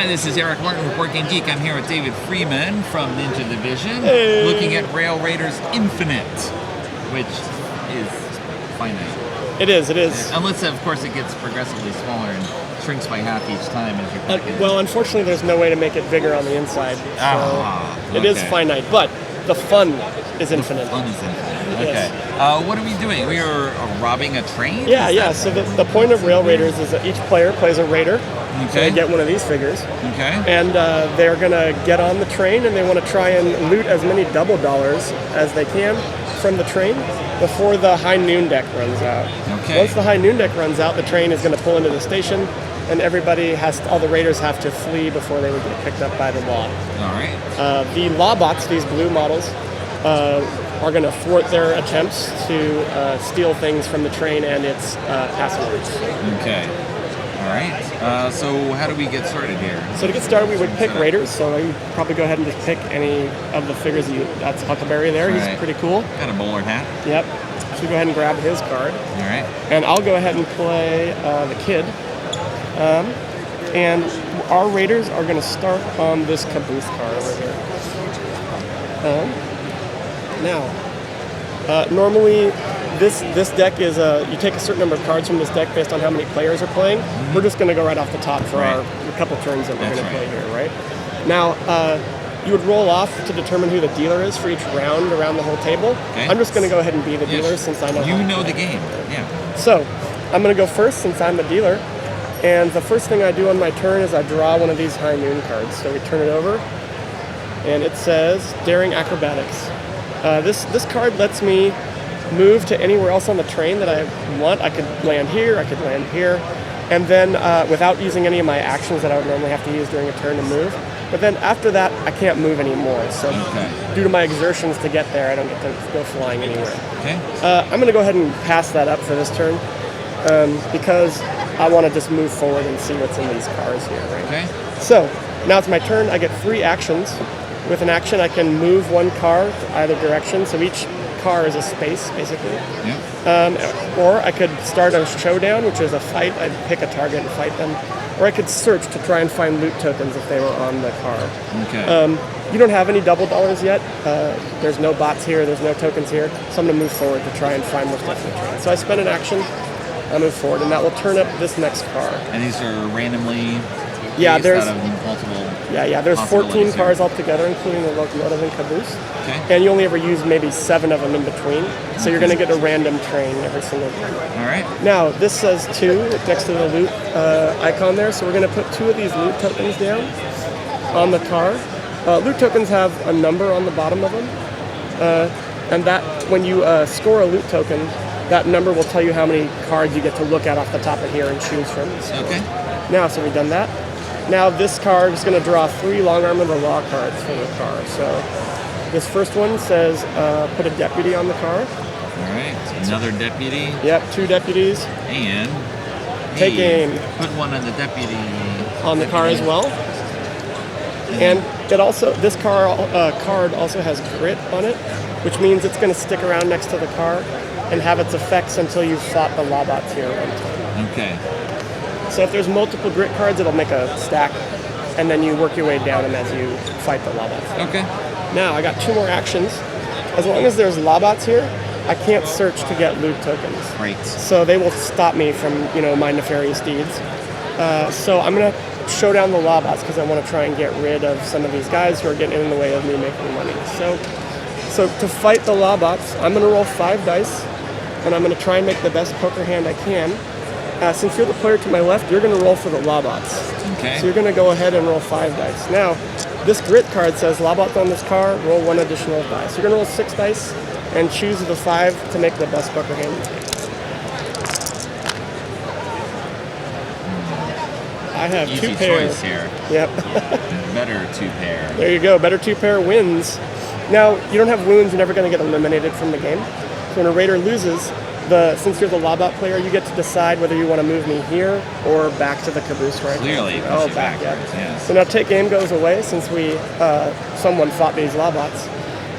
this is Eric Martin with Board Game Geek. I'm here with David Freeman from Ninja Division, Hey. looking at Rail Raiders Infinite, which is finite. It is. Unless, of course, it gets progressively smaller and shrinks by half each time as you pack it. Well, unfortunately, there's no way to make it bigger on the inside. So it is okay. finite, but the fun is infinite. Fun is infinite. Yes. Okay. What are we doing? We are robbing a train? Yeah. So the point of Rail Raiders is that each player plays a raider. So Okay. they get one of these figures. Okay. And they're going to get on the train and they want to try and loot as many double dollars as they can from the train before the high noon deck runs out. Okay. Once the high noon deck runs out, the train is going to pull into the station and all the raiders have to flee before they would get picked up by the law. All right. The Lawbots, these blue models, are going to thwart their attempts to steal things from the train and its passengers. Okay. All right. So how do we get started here? So to get started, we would pick raiders. So you probably go ahead and just pick any of the figures. That's Huckleberry there. He's Right. pretty cool. Got a bowler hat. Yep. So go ahead and grab his card. All right. And I'll go ahead and play the kid. And our raiders are going to start on this caboose card over here. Normally, this deck is you take a certain number of cards from this deck based on how many players are playing. We're just going to go right off the top for Right. our couple turns that we're That's going to right. play here, right? Now, you would roll off to determine who the dealer is for each round around the whole table. Okay. I'm just going to go ahead and be the Yes. dealer since I know You how to know play. the game. Yeah. So, I'm going to go first since I'm the dealer. And the first thing I do on my turn is I draw one of these high noon cards. So we turn it over, and it says Daring Acrobatics. This card lets me move to anywhere else on the train that I want. I could land here, I could land here, and then without using any of my actions that I would normally have to use during a turn to move. But then after that, I can't move anymore. So Okay. due to my exertions to get there, I don't get to go flying anywhere. Okay. I'm going to go ahead and pass that up for this turn because I want to just move forward and see what's in these cars here, right? Okay. So now it's my turn. I get 3 actions. With an action, I can move one car to either direction. So each car is a space, basically. Yeah. Or I could start a showdown, which is a fight. I'd pick a target and fight them. Or I could search to try and find loot tokens if they were on the car. Okay. You don't have any double dollars yet. There's no bots here. There's no tokens here. So I'm going to move forward to try and find more stuff in the train. So I spend an action. I move forward, and that will turn up this next car. And these are randomly Yeah, based there's out of multiple. there's 14 possibilities here. cars altogether, including the locomotive and caboose. Okay. And you only ever use maybe 7 of them in between. So you're going to get a random train every single time. All right. Now, this says 2 next to the loot icon there. So we're going to put 2 of these loot tokens down on the car. Loot tokens have a number on the bottom of them. And that when you score a loot token, that number will tell you how many cards you get to look at off the top of here and choose from. So Okay. now, so we've done that. Now this card is going to draw 3 long arm of the law cards for the car. So this first one says put a deputy on the car. All right. Another deputy. Yep, 2 deputies And Take aim. Put one on the deputy. on the car as well. And it also this card also has grit on it, which means it's going to stick around next to the car and have its effects until you've fought the Lawbots here one time. Okay. So if there's multiple grit cards, it'll make a stack, and then you work your way down them as you fight the Lawbots. Okay. Now, I got 2 more actions. As long as there's Lawbots here, I can't search to get loot tokens. Great. So they will stop me from, my nefarious deeds. So I'm going to show down the Lawbots because I want to try and get rid of some of these guys who are getting in the way of me making money. So to fight the Lawbots, I'm going to roll 5 dice, and I'm going to try and make the best poker hand I can. Since you're the player to my left, you're going to roll for the Lawbots. Okay. So you're going to go ahead and roll 5 dice. Now, this grit card says Lawbots on this car, roll 1 additional dice. So you're going to roll 6 dice and choose the 5 to make the best poker hand. I have Easy 2 pairs. choice here. Yep. Better 2 pair. There you go. Better 2 pair wins. Now, you don't have wounds. You're never going to get eliminated from the game. So when a raider loses, since you're the Lawbot player, you get to decide whether you want to move me here or back to the caboose right Clearly, now. push Oh, you back, yeah. backwards, yes. So now take aim goes away since someone fought these Lawbots.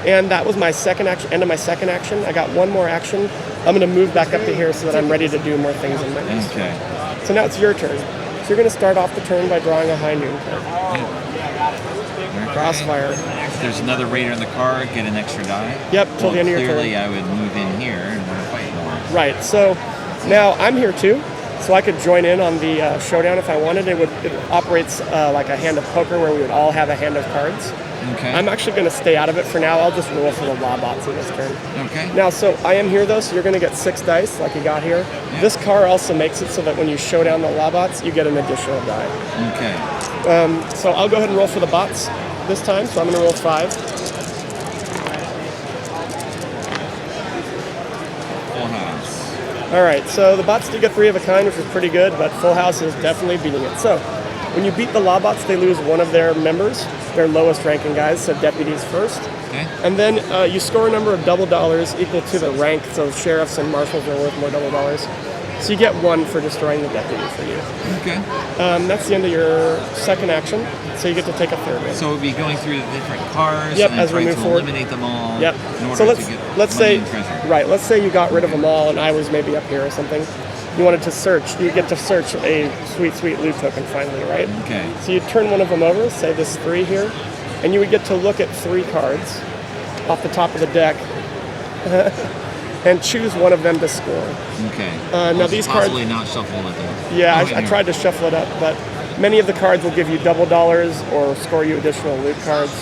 And that was my second action, end of my second action. I got 1 more action. I'm going to move back up to here so that I'm ready to do more things in my next turn. Okay. So now it's your turn. you're going to start off the turn by drawing a high noon card. Okay. Crossfire. If there's another raider in the car, get an extra die. Yep, till the end of your turn. Clearly, I would move in here and want to fight more. Right. So now I'm here too, so I could join in on the showdown if I wanted. It operates like a hand of poker where we would all have a hand of cards. Okay. I'm actually going to stay out of it for now. I'll just roll for the Lobots in this turn. Okay. Now, so I am here though, so you're going to get 6 dice like you got here. Yeah. This car also makes it so that when you show down the Lobots, you get an additional die. Okay. So I'll go ahead and roll for the bots this time. So I'm going to roll 5. Full house. All right, so the bots did get 3 of a kind, which is pretty good, but Full House is definitely beating it. So when you beat the Lobots, they lose one of their members, their lowest ranking guys, so deputies first. Okay. And then you score a number of double dollars equal to the rank, so sheriffs and marshals are worth more double dollars. So you get 1 for destroying the deputy for you. Okay. That's the end of your second action, so you get to take a third one. So we'll be going through the different cars Yep, and then as we try move to forward. eliminate them all Yep. in order So to get let's money say and treasure. right. Let's say you got rid of them all, and I was maybe up here or something. You wanted to search. You get to search a sweet loot token finally, right? Okay. So you turn one of them over, say this 3 here, and you would get to look at 3 cards off the top of the deck and choose one of them to score. Okay. Now these cards- possibly not shuffle it though. Yeah, Oh, I here. tried to shuffle it up, but many of the cards will give you double dollars or score you additional loot cards.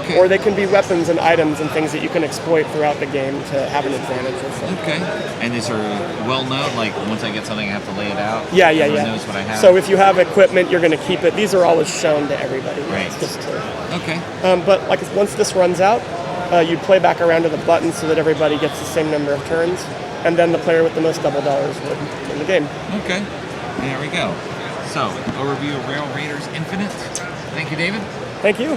Okay. Or they can be weapons and items and things that you can exploit throughout the game to have an advantage or something. Okay. And is there well known? Like once I get something, I have to lay it out. Yeah. Everyone knows what I have. So if you have equipment, you're going to keep it. These are always shown to everybody. Right. It's just Okay. but like once this runs out, you'd play back around to the button so that everybody gets the same number of turns, and then the player with the most double dollars would win the game. Okay. There we go. So overview of Rail Raiders Infinite. Thank you, David. Thank you.